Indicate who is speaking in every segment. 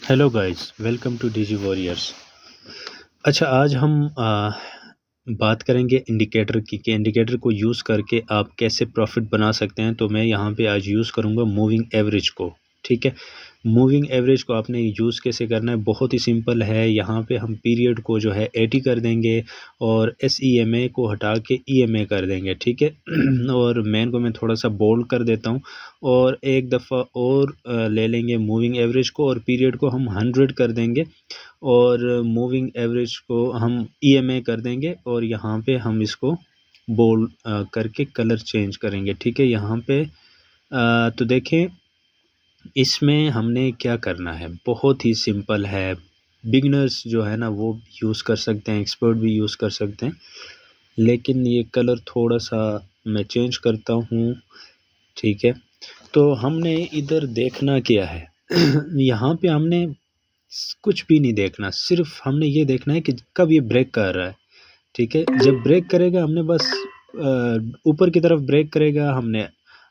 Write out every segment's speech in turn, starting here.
Speaker 1: Hello guys, welcome to DG Warriors. अच्छा, आज हम बात करेंगे इंडिकेटर की कि इंडिकेटर को यूज़ करके आप कैसे प्रॉफिट बना सकते हैं। तो मैं यहाँ पे आज यूज़ करूँगा मूविंग एवरेज को। ठीक है, मूविंग एवरेज को आपने यूज़ कैसे करना है, बहुत ही सिंपल है। यहाँ पे हम पीरियड को जो है 80 कर देंगे और SEMA को हटा के EMA कर देंगे। ठीक है और मैन को मैं थोड़ा सा बोल्ड कर देता हूँ और एक दफ़ा और ले लेंगे मूविंग एवरेज को और पीरियड को हम 100 कर देंगे और मूविंग एवरेज को हम EMA कर देंगे और यहाँ पे हम इसको बोल्ड करके कलर चेंज करेंगे। ठीक है, यहाँ पे तो देखें इसमें हमने क्या करना है, बहुत ही सिंपल है। बिगिनर्स जो है ना वो यूज़ कर सकते हैं, एक्सपर्ट भी यूज़ कर सकते हैं, लेकिन ये कलर थोड़ा सा मैं चेंज करता हूँ। ठीक है, तो हमने इधर देखना क्या है यहाँ पे हमने कुछ भी नहीं देखना, सिर्फ हमने ये देखना है कि कब ये ब्रेक कर रहा है। ठीक है, जब ब्रेक करेगा हमने बस ऊपर की तरफ ब्रेक करेगा, हमने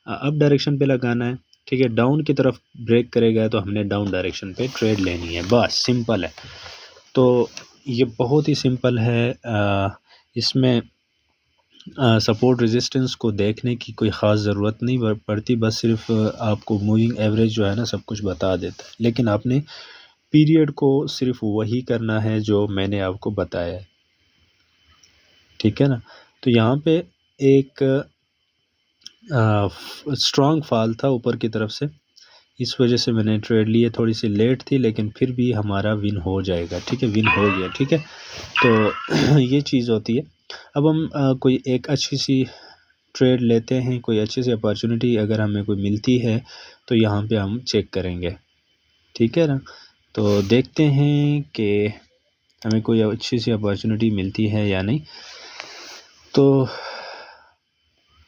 Speaker 1: अप डायरेक्शन पे लगाना है। ठीक है, डाउन की तरफ ब्रेक करेगा तो हमने डाउन डायरेक्शन पे ट्रेड लेनी है, बस सिंपल है। तो ये बहुत ही सिंपल है। इसमें सपोर्ट रेजिस्टेंस को देखने की कोई ख़ास ज़रूरत नहीं पड़ती, बस सिर्फ आपको मूविंग एवरेज जो है ना सब कुछ बता देता है, लेकिन आपने पीरियड को सिर्फ वही करना है जो मैंने आपको बताया है। ठीक है ना, तो यहाँ पे एक स्ट्रॉन्ग फॉल था ऊपर की तरफ से, इस वजह से मैंने ट्रेड लिए। थोड़ी सी लेट थी लेकिन फिर भी हमारा विन हो जाएगा। ठीक है, विन हो गया। ठीक है, तो ये चीज़ होती है। अब हम कोई एक अच्छी सी ट्रेड लेते हैं, कोई अच्छी सी अपॉर्चुनिटी अगर हमें कोई मिलती है तो यहाँ पे हम चेक करेंगे। ठीक है ना, तो देखते हैं कि हमें कोई अच्छी सी अपॉर्चुनिटी मिलती है या नहीं। तो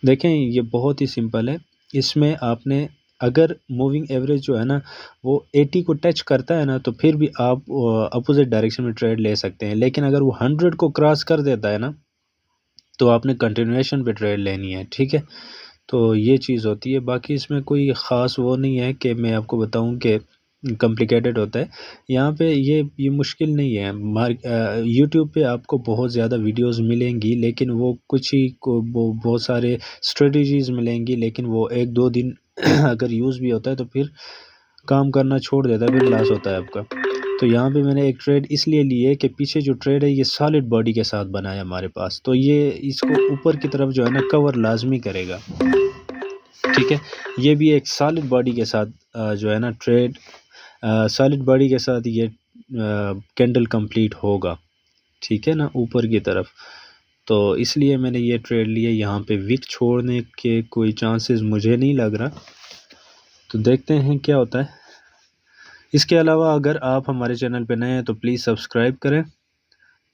Speaker 1: देखें, ये बहुत ही सिंपल है। इसमें आपने अगर मूविंग एवरेज जो है ना वो 80 को टच करता है ना तो फिर भी आप अपोजिट डायरेक्शन में ट्रेड ले सकते हैं, लेकिन अगर वो 100 को क्रॉस कर देता है ना तो आपने कंटिन्यूएशन पे ट्रेड लेनी है। ठीक है, तो ये चीज़ होती है। बाकी इसमें कोई ख़ास वो नहीं है कि मैं आपको बताऊं कि कॉम्प्लिकेटेड होता है। यहाँ पे ये मुश्किल नहीं है। यूट्यूब पे आपको बहुत ज़्यादा वीडियोस मिलेंगी, लेकिन वो कुछ ही को वो बहुत सारे स्ट्रेटजीज़ मिलेंगी, लेकिन वो 1-2 दिन अगर यूज़ भी होता है तो फिर काम करना छोड़ देता है, फिर लॉस होता है आपका। तो यहाँ पे मैंने एक ट्रेड इसलिए ली है कि पीछे जो ट्रेड है ये सॉलिड बॉडी के साथ बना है हमारे पास, तो ये इसको ऊपर की तरफ जो है ना कवर लाजमी करेगा। ठीक है, ये भी एक सॉलिड बॉडी के साथ जो है ना ट्रेड सॉलिड बॉडी के साथ ये कैंडल कंप्लीट होगा। ठीक है ना, ऊपर की तरफ। तो इसलिए मैंने ये ट्रेड लिया। यहाँ पे विक छोड़ने के कोई चांसेस मुझे नहीं लग रहा, तो देखते हैं क्या होता है। इसके अलावा अगर आप हमारे चैनल पे नए हैं तो प्लीज़ सब्सक्राइब करें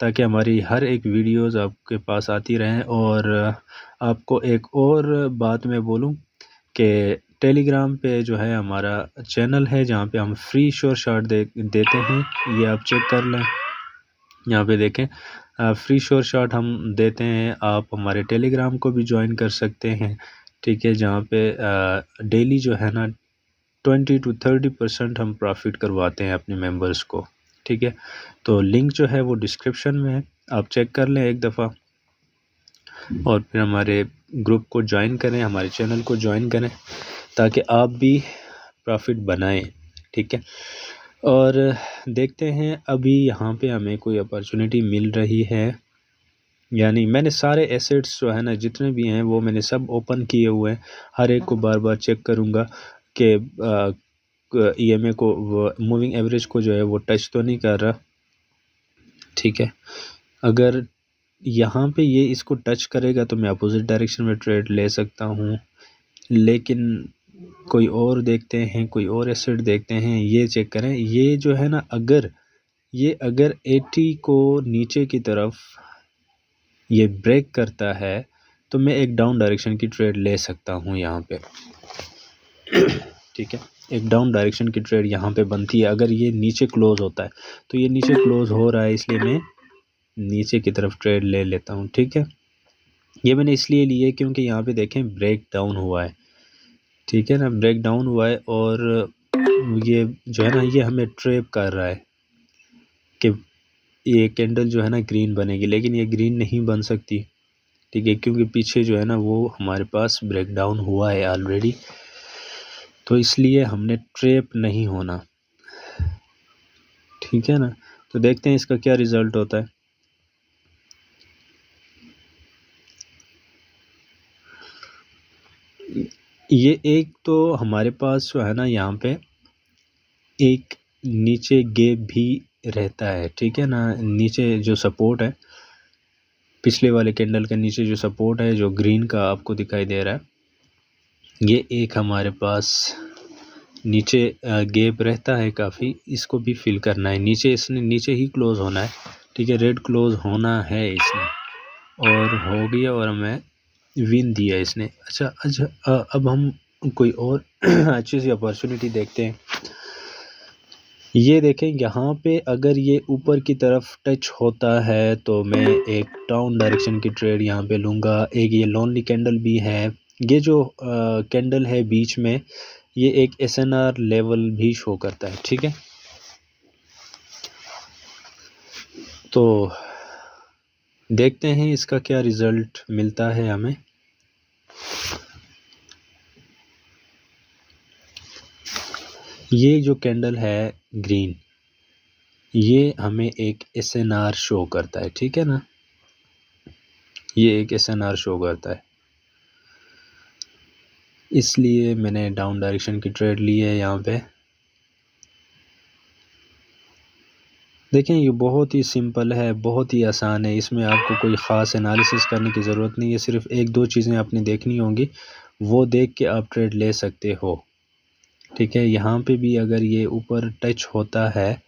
Speaker 1: ताकि हमारी हर एक वीडियोस आपके पास आती रहें। और आपको एक और बात मैं बोलूं कि टेलीग्राम पे जो है हमारा चैनल है जहाँ पे हम फ्री श्योर शॉट देते हैं, ये आप चेक कर लें। यहाँ पे देखें, फ्री श्योर शॉट हम देते हैं। आप हमारे टेलीग्राम को भी ज्वाइन कर सकते हैं। ठीक है, जहाँ पे डेली जो है ना 20-30% हम प्रॉफिट करवाते हैं अपने मेंबर्स को। ठीक है, तो लिंक जो है वो डिस्क्रिप्शन में है, आप चेक कर लें एक दफ़ा और फिर हमारे ग्रुप को ज्वाइन करें, हमारे चैनल को ज्वाइन करें ताकि आप भी प्रॉफिट बनाएं। ठीक है, और देखते हैं अभी यहाँ पे हमें कोई अपॉर्चुनिटी मिल रही है। यानी मैंने सारे एसेट्स जो है ना जितने भी हैं वो मैंने सब ओपन किए हुए हैं। हर एक को बार बार चेक करूँगा कि EMA को मूविंग एवरेज को जो है वो टच तो नहीं कर रहा। ठीक है, अगर यहाँ पे ये इसको टच करेगा तो मैं अपोजिट डायरेक्शन में ट्रेड ले सकता हूँ, लेकिन कोई और देखते हैं, कोई और एसेट देखते हैं। ये चेक करें, ये जो है ना अगर 80 को नीचे की तरफ ये ब्रेक करता है तो मैं एक डाउन डायरेक्शन की ट्रेड ले सकता हूँ यहाँ पे। ठीक है, एक डाउन डायरेक्शन की ट्रेड यहाँ पे बनती है अगर ये नीचे क्लोज होता है। तो ये नीचे क्लोज हो रहा है इसलिए मैं नीचे की तरफ ट्रेड ले लेता हूँ। ठीक है, ये मैंने इसलिए लिए क्योंकि यहाँ पे देखें ब्रेक डाउन हुआ है। ठीक है ना, ब्रेक डाउन हुआ है और ये जो है ना ये हमें ट्रैप कर रहा है कि ये कैंडल जो है ना ग्रीन बनेगी, लेकिन ये ग्रीन नहीं बन सकती, ठीक है, क्योंकि पीछे जो है ना वो हमारे पास ब्रेकडाउन हुआ है ऑलरेडी, तो इसलिए हमने ट्रैप नहीं होना, ठीक है ना। तो देखते हैं इसका क्या रिज़ल्ट होता है। ये एक तो हमारे पास जो है ना यहाँ पे एक नीचे गैप भी रहता है, ठीक है ना। नीचे जो सपोर्ट है, पिछले वाले कैंडल के नीचे जो सपोर्ट है जो ग्रीन का आपको दिखाई दे रहा है, ये एक हमारे पास नीचे गैप रहता है काफ़ी, इसको भी फिल करना है। नीचे इसने नीचे ही क्लोज़ होना है, ठीक है, रेड क्लोज़ होना है इसने, और हो गया और हमें विन दिया इसने। अच्छा, अब हम कोई और अच्छी सी अपॉर्चुनिटी देखते हैं। ये देखें यहाँ पे अगर ये ऊपर की तरफ टच होता है तो मैं एक डाउन डायरेक्शन की ट्रेड यहाँ पे लूँगा। एक ये लोनली कैंडल भी है, ये जो कैंडल है बीच में, ये एक SNR लेवल भी शो करता है, ठीक है। तो देखते हैं इसका क्या रिज़ल्ट मिलता है हमें। ये जो कैंडल है ग्रीन, ये हमें एक SNR शो करता है, ठीक है ना, ये एक SNR शो करता है, इसलिए मैंने डाउन डायरेक्शन की ट्रेड ली है यहाँ पे। देखें ये बहुत ही सिंपल है, बहुत ही आसान है, इसमें आपको कोई ख़ास एनालिसिस करने की ज़रूरत नहीं है। सिर्फ एक दो चीज़ें आपने देखनी होंगी, वो देख के आप ट्रेड ले सकते हो, ठीक है। यहाँ पे भी अगर ये ऊपर टच होता है,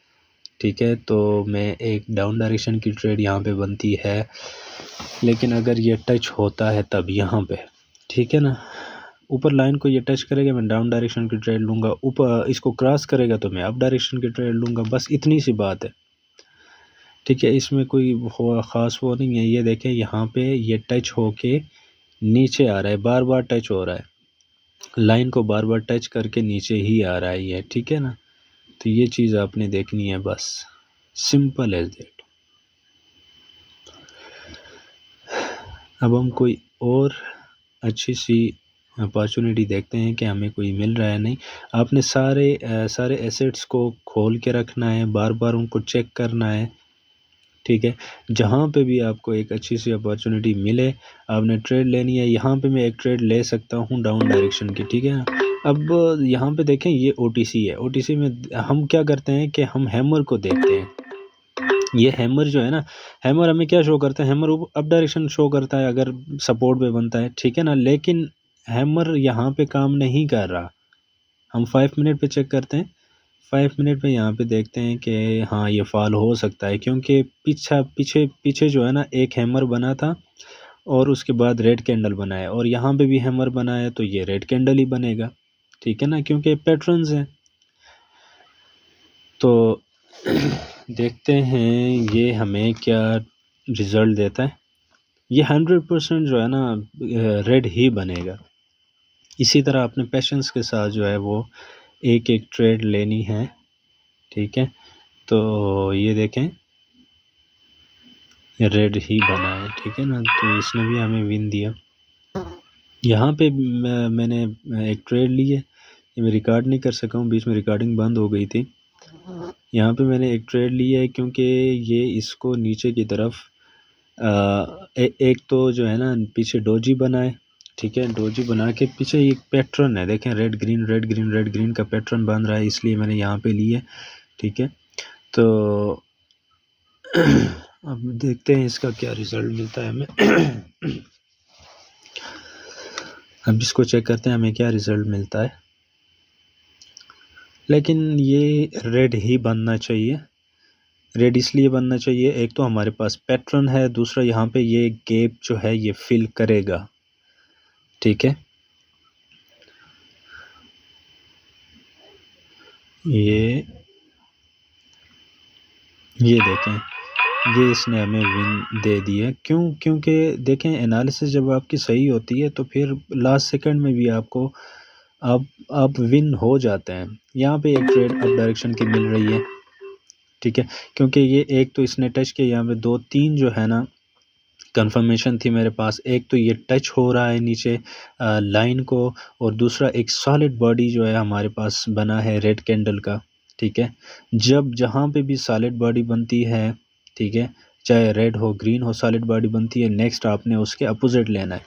Speaker 1: ठीक है, तो मैं एक डाउन डायरेक्शन की ट्रेड यहाँ पे बनती है, लेकिन अगर ये टच होता है तब यहाँ पे, ठीक है ना, ऊपर लाइन को ये टच करेगा मैं डाउन डायरेक्शन की ट्रेड लूँगा, ऊपर इसको क्रॉस करेगा तो मैं अप डायरेक्शन की ट्रेड लूँगा, बस इतनी सी बात है, ठीक है। इसमें कोई ख़ास वो नहीं है। ये देखें यहाँ पे ये टच होके नीचे आ रहा है, बार बार टच हो रहा है, लाइन को बार बार टच करके नीचे ही आ रहा है ये, ठीक है ना। तो ये चीज़ आपने देखनी है, बस सिंपल एज दैट। अब हम कोई और अच्छी सी अपॉर्चुनिटी देखते हैं कि हमें कोई मिल रहा है नहीं। आपने सारे एसेट्स को खोल के रखना है, बार बार उनको चेक करना है, ठीक है। जहाँ पे भी आपको एक अच्छी सी अपॉर्चुनिटी मिले आपने ट्रेड लेनी है। यहाँ पे मैं एक ट्रेड ले सकता हूँ डाउन डायरेक्शन की, ठीक है। अब यहाँ पे देखें ये OTC है, OTC में हम क्या करते हैं कि हम हैमर को देखते हैं। ये हैमर जो है ना, हैमर हमें क्या शो करता है, हैमर अप डायरेक्शन शो करता है अगर सपोर्ट पे बनता है, ठीक है ना, लेकिन हैमर यहाँ पे काम नहीं कर रहा। हम 5 मिनट पे चेक करते हैं, 5 मिनट पे यहाँ पे देखते हैं कि हाँ ये फॉल हो सकता है, क्योंकि पीछे पीछे जो है ना एक हैमर बना था और उसके बाद रेड कैंडल बना है, और यहाँ पे भी हैमर बना है तो ये रेड कैंडल ही बनेगा, ठीक है ना, क्योंकि पैटर्न्स हैं। तो देखते हैं ये हमें क्या रिज़ल्ट देता है। ये 100% जो है ना रेड ही बनेगा। इसी तरह अपने पेशेंस के साथ जो है वो एक एक ट्रेड लेनी है, ठीक है। तो ये देखें रेड ही बना है, ठीक है ना, तो इसने भी हमें विन दिया। यहाँ पे मैंने एक ट्रेड ली है, ये मैं रिकॉर्ड नहीं कर सका हूँ, बीच में रिकॉर्डिंग बंद हो गई थी। यहाँ पे मैंने एक ट्रेड ली है क्योंकि ये इसको नीचे की तरफ एक तो जो है ना पीछे डोजी बना है, ठीक है, डोजी बना के पीछे एक पैटर्न है, देखें red green red green red green का पैटर्न बन रहा है, इसलिए मैंने यहाँ पे ली है, ठीक है। तो अब देखते हैं इसका क्या रिज़ल्ट मिलता है हमें। अब इसको चेक करते हैं हमें क्या रिज़ल्ट मिलता है, लेकिन ये रेड ही बनना चाहिए। रेड इसलिए बनना चाहिए, एक तो हमारे पास पैटर्न है, दूसरा यहाँ पे ये गैप जो है ये फिल करेगा, ठीक है। ये देखें ये इसने हमें विन दे दिया, क्योंकि देखें एनालिसिस जब आपकी सही होती है तो फिर लास्ट सेकंड में भी आपको आप विन हो जाते हैं। यहाँ पे एक ट्रेड अप डायरेक्शन की मिल रही है, ठीक है, क्योंकि ये एक तो इसने टच किया, यहाँ पे 2-3 जो है ना कंफर्मेशन थी मेरे पास। एक तो ये टच हो रहा है नीचे लाइन को, और दूसरा एक सॉलिड बॉडी जो है हमारे पास बना है रेड कैंडल का, ठीक है। जब जहाँ पे भी सॉलिड बॉडी बनती है, ठीक है, चाहे रेड हो ग्रीन हो, सॉलिड बॉडी बनती है, नेक्स्ट आपने उसके अपोजिट लेना है,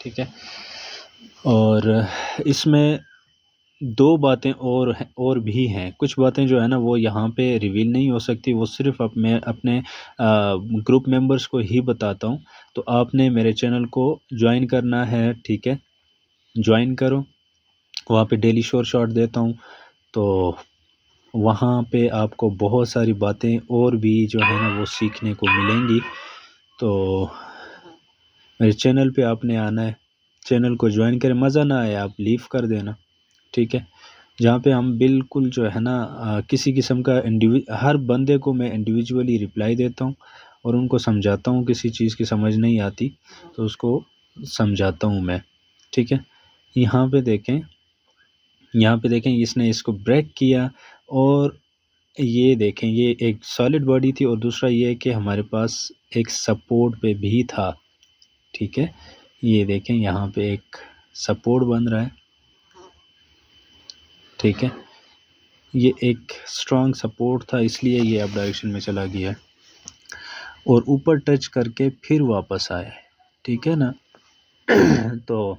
Speaker 1: ठीक है। और इसमें दो बातें और भी हैं, कुछ बातें जो है ना वो यहाँ पे रिवील नहीं हो सकती, वो सिर्फ मैं अपने ग्रुप मेंबर्स को ही बताता हूँ। तो आपने मेरे चैनल को ज्वाइन करना है, ठीक है, ज्वाइन करो। वहाँ पे डेली शॉर्ट देता हूँ, तो वहाँ पे आपको बहुत सारी बातें और भी जो है ना वो सीखने को मिलेंगी। तो मेरे चैनल पे आपने आना है, चैनल को ज्वाइन करें, मज़ा ना आए आप लीव कर देना, ठीक है। जहाँ पे हम बिल्कुल जो है ना किसी किस्म का हर बंदे को मैं इंडिविजुअली रिप्लाई देता हूँ और उनको समझाता हूँ, किसी चीज़ की समझ नहीं आती तो उसको समझाता हूँ मैं, ठीक है। यहाँ पे देखें, यहाँ पे देखें इसने इसको ब्रेक किया, और ये देखें ये एक सॉलिड बॉडी थी, और दूसरा ये है कि हमारे पास एक सपोर्ट पे भी था, ठीक है। ये देखें यहाँ पे एक सपोर्ट बन रहा है, ठीक है। ये एक स्ट्रॉन्ग सपोर्ट था, इसलिए ये अप डायरेक्शन में चला गया है और ऊपर टच करके फिर वापस आया है, ठीक है ना। तो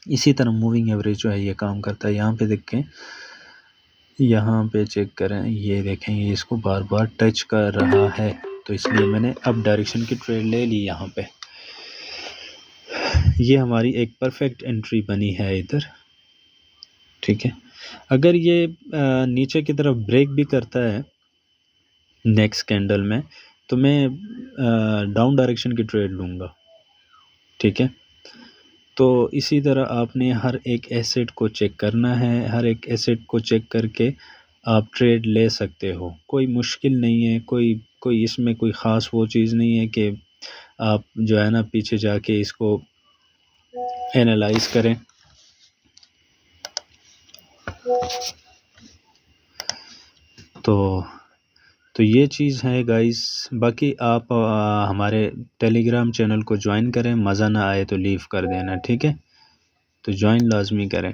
Speaker 1: इसी तरह मूविंग एवरेज जो है ये काम करता है। यहाँ पे देखें, यहाँ पे चेक करें, ये देखें ये इसको बार बार टच कर रहा है, तो इसलिए मैंने अप डायरेक्शन की ट्रेड ले ली। यहाँ पे ये हमारी एक परफेक्ट एंट्री बनी है इधर, ठीक है। अगर ये नीचे की तरफ ब्रेक भी करता है नेक्स्ट कैंडल में, तो मैं डाउन डायरेक्शन की ट्रेड लूँगा, ठीक है। तो इसी तरह आपने हर एक एसेट को चेक करना है, हर एक एसेट को चेक करके आप ट्रेड ले सकते हो, कोई मुश्किल नहीं है, कोई कोई इसमें कोई ख़ास वो चीज़ नहीं है कि आप जो है ना पीछे जाके इसको एनालाइज करें। तो ये चीज़ है गाइस। बाकी आप हमारे टेलीग्राम चैनल को ज्वाइन करें, मज़ा ना आए तो लीव कर देना, ठीक है। तो ज्वाइन लाजमी करें।